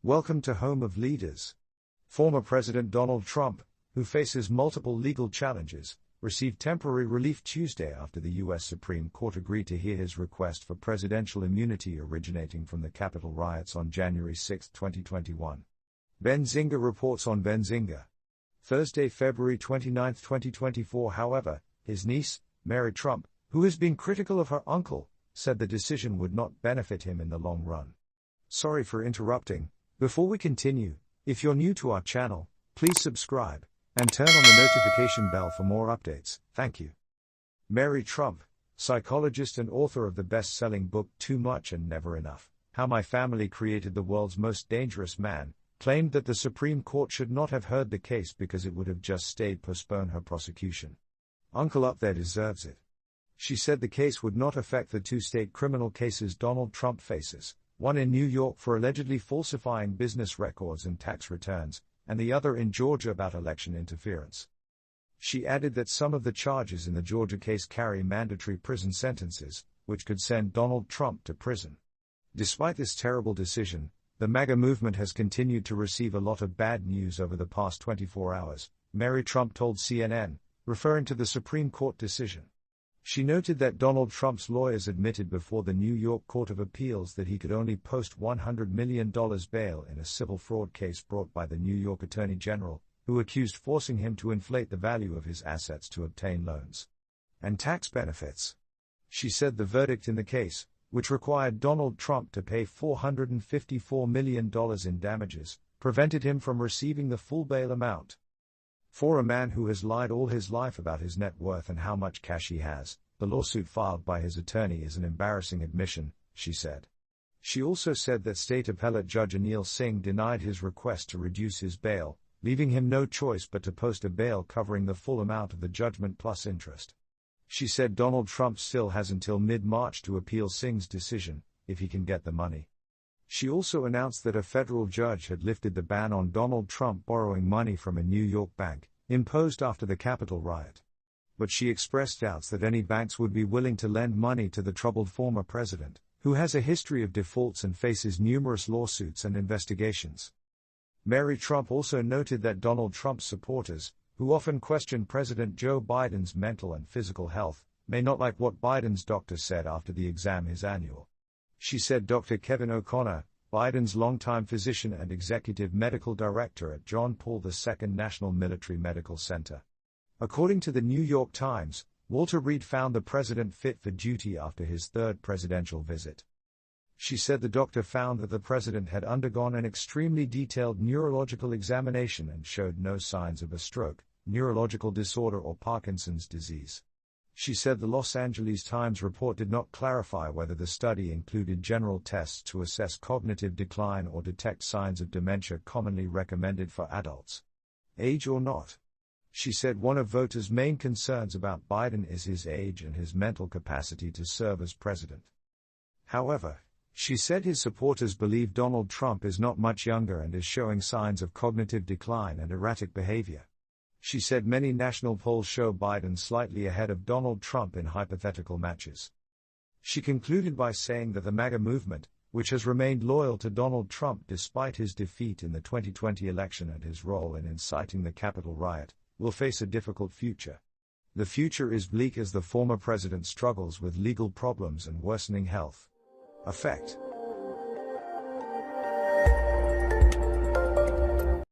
Welcome to Home of Leaders. Former President Donald Trump, who faces multiple legal challenges, received temporary relief Tuesday after the U.S. Supreme Court agreed to hear his request for presidential immunity originating from the Capitol riots on January 6, 2021. Benzinga reports on Benzinga. Thursday, February 29, 2024. However, his niece, Mary Trump, who has been critical of her uncle, said the decision would not benefit him in the long run. Sorry for interrupting. Before we continue, if you're new to our channel, please subscribe and turn on the notification bell for more updates. Thank you. Mary Trump, psychologist and author of the best-selling book Too Much and Never Enough: How My Family Created the World's Most Dangerous Man, claimed that the Supreme Court should not have heard the case because it would have just stayed postpone her prosecution. Uncle up there deserves it. She said the case would not affect the two state criminal cases Donald Trump faces, one in New York for allegedly falsifying business records and tax returns, and the other in Georgia about election interference. She added that some of the charges in the Georgia case carry mandatory prison sentences, which could send Donald Trump to prison. Despite this terrible decision, the MAGA movement has continued to receive a lot of bad news over the past 24 hours, Mary Trump told CNN, referring to the Supreme Court decision. She noted that Donald Trump's lawyers admitted before the New York Court of Appeals that he could only post $100 million bail in a civil fraud case brought by the New York Attorney General, who accused forcing him to inflate the value of his assets to obtain loans and tax benefits. She said the verdict in the case, which required Donald Trump to pay $454 million in damages, prevented him from receiving the full bail amount. For a man who has lied all his life about his net worth and how much cash he has, the lawsuit filed by his attorney is an embarrassing admission, she said. She also said that State Appellate Judge Anil Singh denied his request to reduce his bail, leaving him no choice but to post a bail covering the full amount of the judgment plus interest. She said Donald Trump still has until mid-March to appeal Singh's decision, if he can get the money. She also announced that a federal judge had lifted the ban on Donald Trump borrowing money from a New York bank, imposed after the Capitol riot. But she expressed doubts that any banks would be willing to lend money to the troubled former president, who has a history of defaults and faces numerous lawsuits and investigations. Mary Trump also noted that Donald Trump's supporters, who often question President Joe Biden's mental and physical health, may not like what Biden's doctor said after the exam is annual. She said Dr. Kevin O'Connor, Biden's longtime physician and executive medical director at John Paul II National Military Medical Center. According to the New York Times, Walter Reed found the president fit for duty after his third presidential visit. She said the doctor found that the president had undergone an extremely detailed neurological examination and showed no signs of a stroke, neurological disorder or Parkinson's disease. She said the Los Angeles Times report did not clarify whether the study included general tests to assess cognitive decline or detect signs of dementia commonly recommended for adults. Age or not. She said one of voters' main concerns about Biden is his age and his mental capacity to serve as president. However, she said his supporters believe Donald Trump is not much younger and is showing signs of cognitive decline and erratic behavior. She said many national polls show Biden slightly ahead of Donald Trump in hypothetical matches. She concluded by saying that the MAGA movement, which has remained loyal to Donald Trump despite his defeat in the 2020 election and his role in inciting the Capitol riot, will face a difficult future. The future is bleak as the former president struggles with legal problems and worsening health. Effect.